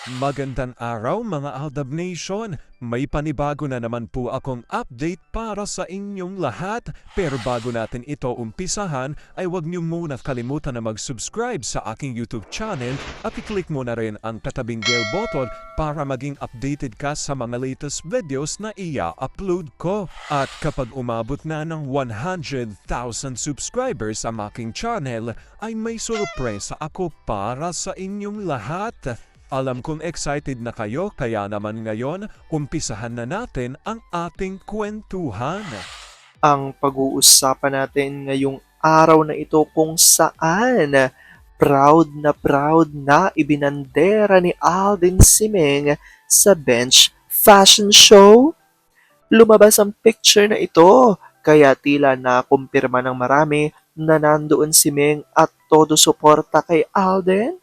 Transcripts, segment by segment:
Magandang araw mga Aldab Nation! May panibago na naman po akong update para sa inyong lahat. Pero bago natin ito umpisahan, ay huwag niyo muna kalimutan na mag-subscribe sa aking YouTube channel at i-click mo na rin ang katabing bell button para maging updated ka sa mga latest videos na i-upload ko. At kapag umabot na ng 100,000 subscribers ang aking channel, ay may sorpresa ako para sa inyong lahat. Alam kong excited na kayo kaya naman ngayon, umpisahan na natin ang ating kwentuhan. Ang pag-uusapan natin ngayong araw na ito kung saan proud na ibinandera ni Alden Simeng sa bench fashion show. Lumabas ang picture na ito kaya tila nakumpirma ng marami na nandoon si Meng at todo suporta kay Alden.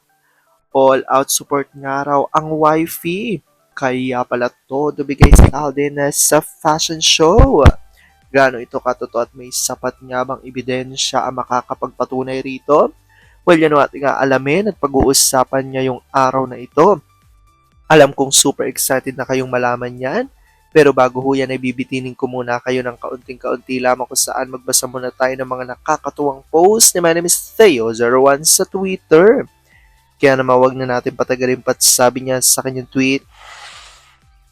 All-out support nga raw ang wifey. Kaya pala todo bigay si Alden sa fashion show. Gaano ito katotoo at may sapat nga bang ebidensya ang makakapagpatunay rito? Well, yan ang ating alamin at pag-uusapan ngayong araw na ito. Alam kong super excited na kayong malaman yan. Pero bago ho yan ay bibitinin ko muna kayo ng kaunting-kaunti lamang kung saan magbasa muna tayo ng mga nakakatuwang post ni my name is Theo01 sa Twitter. Kaya naman wag na natin patagalin pat sabi niya sa kanyang tweet,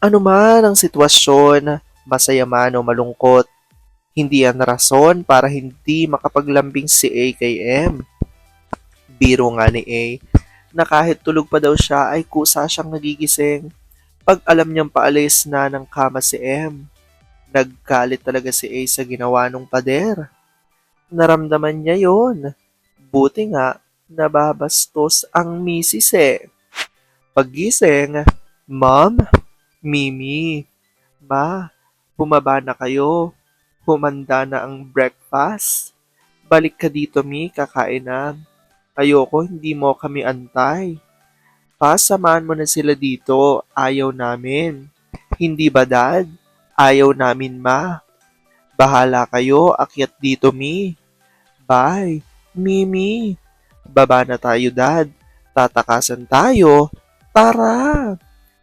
ano man ang sitwasyon, masaya man o malungkot, hindi yan rason para hindi makapaglambing si A kay M. Biro nga ni A na kahit tulog pa daw siya ay kusa siyang nagigising pag alam niyang paalis na ng kama si M. Naggalit talaga si A sa ginawa nung pader. Naramdaman niya yon. Buti nga, nababastos ang misis eh. Paggising, Mom, Mimi, Ma, bumaba na kayo. Humanda na ang breakfast. Balik ka dito, Mi, kakain na. Ayoko, hindi mo kami antay. Pa, samahan mo na sila dito. Ayaw namin. Hindi ba, Dad? Ayaw namin, Ma. Bahala kayo, akyat dito, Mi. Bye, Mimi. Baba na tayo, Dad. Tatakasan tayo. Tara!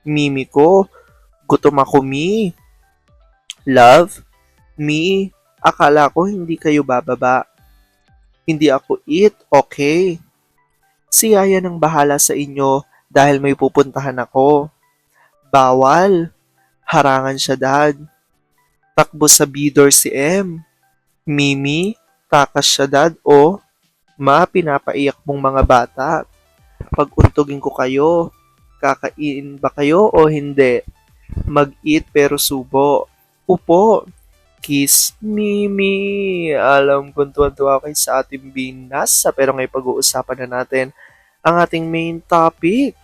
Mimi ko, gutom ako, Mi. Love, Mi, akala ko hindi kayo bababa. Hindi ako eat, okay? Si Yaya nang bahala sa inyo dahil may pupuntahan ako. Bawal. Harangan siya, Dad. Takbo sa bidor si M. Mimi, takas siya, Dad, o. Ma, pinapaiyak mong mga bata. Pag-untugin ko kayo, kakain ba kayo o hindi? Mag-eat pero subo. Upo. Kiss Mimi. Alam kong tuwan-tuwa kayo sa ating binasa pero ngayon pag-uusapan na natin ang ating main topic.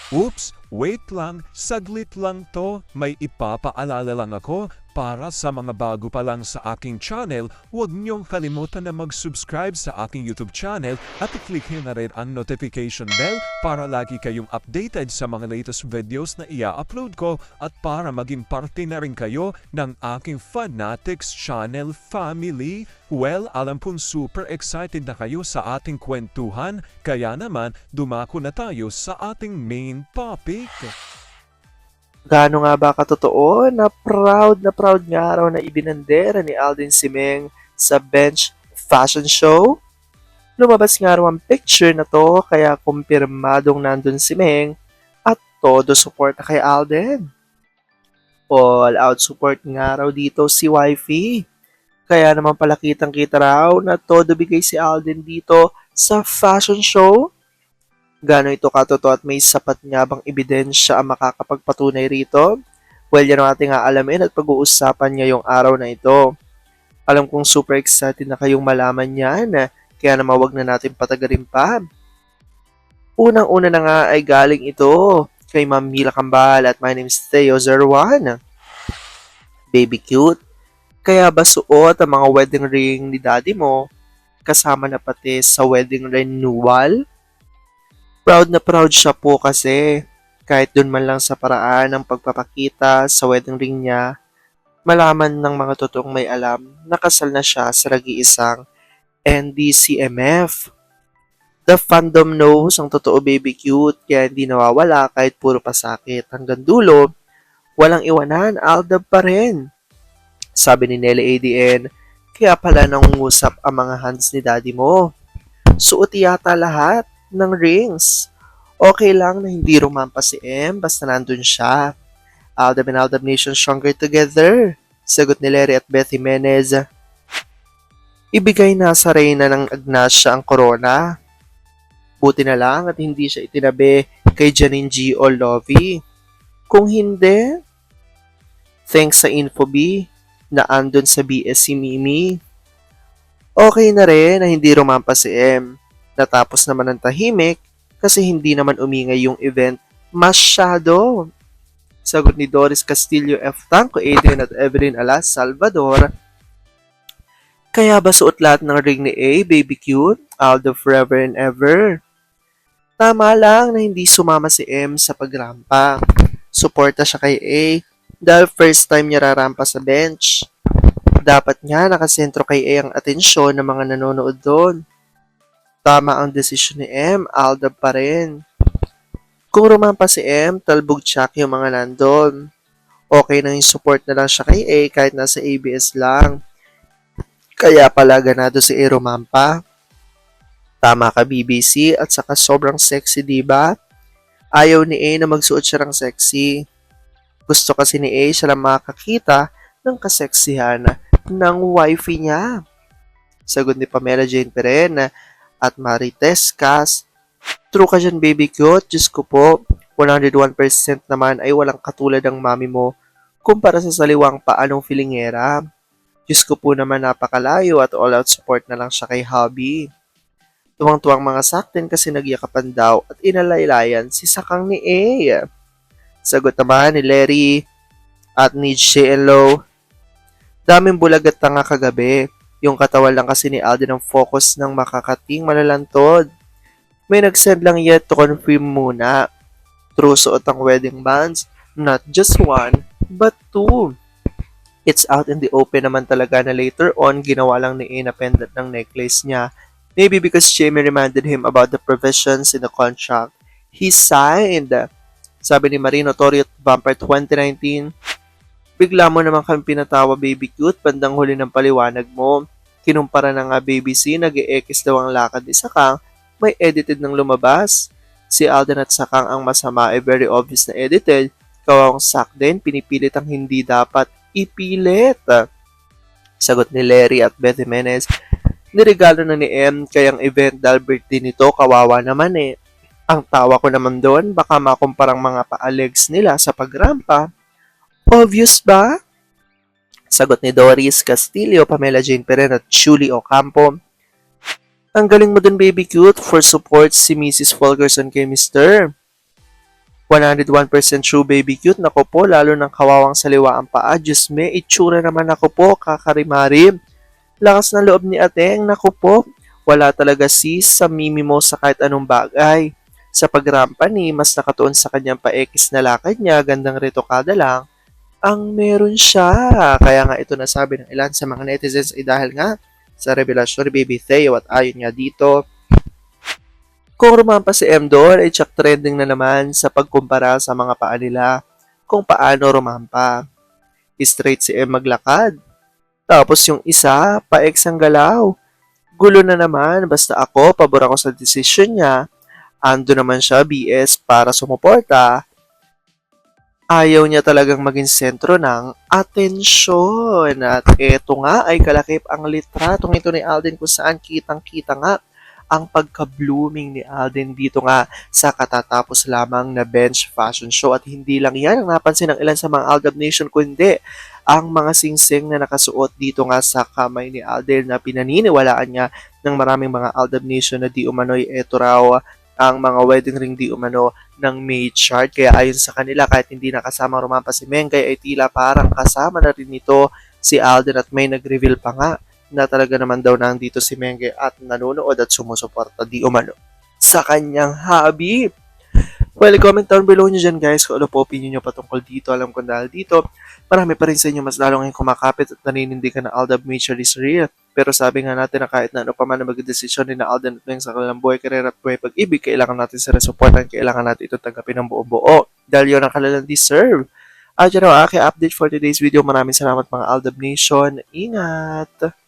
Oops, wait lang, saglit lang to. May ipapaalala lang ako. Para sa mga bago pa lang sa aking channel, huwag niyong kalimutan na mag-subscribe sa aking YouTube channel at i-click nyo na rin ang notification bell para lagi kayong updated sa mga latest videos na i-upload ko at para maging parte na rin kayo ng aking Fanatics channel family. Well, alam kong super excited na kayo sa ating kwentuhan, kaya naman dumako na tayo sa ating main topic. Gaano nga ba katotoo na proud nga araw na ibinandera ni Alden Simeng sa bench fashion show? Lumabas nga raw ang picture na to kaya kumpirmadong nandun si Meng at todo support kay Alden. All out support nga raw dito si wifey. Kaya naman pala kitang-kita raw na todo bigay si Alden dito sa fashion show. Gaano ito katotoo at may sapat nga bang ebidensya ang makakapagpatunay rito? Well, yan ang ating aalamin at pag-uusapan ngayong araw na ito. Alam kong super excited na kayong malaman yan, kaya naman wag na natin patagalin pa. Unang-una na nga ay galing ito kay Ma'am Mila Kambal at my name is Theo01. Baby cute. Kaya ba suot ang mga wedding ring ni daddy mo kasama na pati sa wedding renewal? Proud na proud siya po kasi kahit dun man lang sa paraan ng pagpapakita sa wedding ring niya, malaman ng mga totoong may alam na kasal na siya sa nag-iisang NDCMF. The fandom knows ang totoo baby cute kaya hindi nawawala kahit puro pasakit. Hanggang dulo, walang iwanan, Aldab pa rin. Sabi ni Nelly ADN, kaya pala nangungusap ang mga hands ni daddy mo. Suot yata lahat ng rings. Okay lang na hindi rumampa si M basta nandun siya. Aldab and Aldab Nation stronger together. Sagot ni Larry at Beth Jimenez. Ibigay na sa Reyna ng Agnacia ang corona. Buti na lang at hindi siya itinabi kay Janine G o Lovie. Kung hindi, thanks sa Infobee na andun sa BS si Mimi. Okay na rin na hindi rumampa si M. Natapos naman ng tahimik kasi hindi naman umingay yung event masyado. Sagot ni Doris Castillo F. Tanco, Adrian at Evelyn Alas Salvador. Kaya ba suot lahat ng ring ni A, baby cute, Aldo forever and ever? Tama lang na hindi sumama si M sa pagrampa. Suporta siya kay A dahil first time niya rarampa sa bench. Dapat nga nakasentro kay A ang atensyon ng mga nanonood doon. Tama ang desisyon ni M, Aldab pa rin. Kung rumampa si M, talbog tsak yung mga nandun. Okay na yung support na lang siya kay A kahit nasa ABS lang. Kaya pala ganado si A rumampa. Tama ka BBC at saka sobrang sexy diba? Ayaw ni A na magsuot siya ng sexy. Gusto kasi ni A siya lang makakita ng kaseksihan ng wifey niya. Sagot ni Pamela Jane Perena at Marites Cas. True ka dyan baby cute, Diyos ko po. 101% naman ay walang katulad ng mami mo kumpara sa saliwang paanong filingera. Diyos ko po naman napakalayo at all out support na lang siya kay hubby. Tuwang-tuwang mga saktin kasi nagyakapan daw at inalaylayan si sakang ni A. Sagot naman ni Larry at ni JLO. Daming bulag at tanga kagabi. Yung katawan lang kasi ni Alden ang focus ng makakating malalantod. May nag-send lang yet to confirm muna. True suot ang wedding bands, not just one, but two. It's out in the open naman talaga na later on ginawa lang ni A na pendant ng necklace niya. Maybe because Jamie reminded him about the provisions in the contract he signed. Sabi ni Marino Torrio Vampire 2019, bigla mo naman kami pinatawa baby cute, bandang huli ng paliwanag mo. Kinumpara na nga baby C, nag-e-ekis daw ang lakad ni Sakang, may edited ng lumabas. Si Alden at Sakang ang masama ay very obvious na edited. Kawawang Sak din, pinipilit ang hindi dapat ipilit. Sagot ni Larry at Beth Jimenez, niregalo na ni M kayang event dahil birthday nito, kawawa naman eh. Ang tawa ko naman doon, baka makumparang mga pa-legs nila sa pagrampa. Obvious ba? Sagot ni Doris Castillo, Pamela Jane Perena at Julie Ocampo. Ang galing mo dun baby cute for support si Mrs. Fulgerson kay Mr. 101% true baby cute, nako po, lalo ng kawawang saliwa ang paa. Diyos me, itsura naman ako po, kakarimarim. Lakas ng loob ni Ateng, naku po, wala talaga sis sa mimi mo sa kahit anong bagay. Sa pagrampa ni, mas nakatuon sa kanyang paekis na lakad niya, gandang retokada lang, ang meron siya. Kaya nga ito nasabi ng ilan sa mga netizens ay dahil nga sa revelasyon ni Baby Theo at ayon nga dito, kung rumampa si M doon ay tsak trending na naman sa pagkumpara sa mga paa nila kung paano rumampa. Straight si M maglakad. Tapos yung isa, pa-ex ang galaw. Gulo na naman, basta ako, pabor ako sa desisyon niya. Ando naman siya, BS, para sumuporta. Ayaw niya talagang maging sentro ng atensyon. At eto nga ay kalakip ang litratong ito ni Alden kung saan kitang-kita nga ang pagka-blooming ni Alden dito nga sa katatapos lamang na bench fashion show. At hindi lang yan ang napansin ng ilan sa mga Aldab Nation, kundi ang mga singsing na nakasuot dito nga sa kamay ni Alden na pinaniniwalaan niya ng maraming mga Aldab Nation na di umano'y eto raw ang mga wedding ring di umano ng May chart. Kaya ayon sa kanila, kahit hindi nakasama rumampa si Mengay ay tila parang kasama na rin nito si Alden at may nag-reveal pa nga na talaga naman daw nandito si Mengay at nanonood at sumusuporta di umano sa kanyang hobby. Well, comment down below nyo dyan guys kung ano po opinion nyo patungkol dito. Alam ko dahil dito, marami pa rin sa inyo mas lalong ngayong kumakapit at naninindigan na Aldab Nature is real. Pero sabi nga natin na kahit na ano pa man ang magdesisyon ni na Alden at Meng sa kanilang buhay, karera at buhay pag-ibig, kailangan natin sila supportan, kailangan natin ito tanggapin ng buong buo. Dahil yun ang kanilang deserve. At yun ang aking update for today's video. Maraming salamat mga Aldab Nation. Ingat!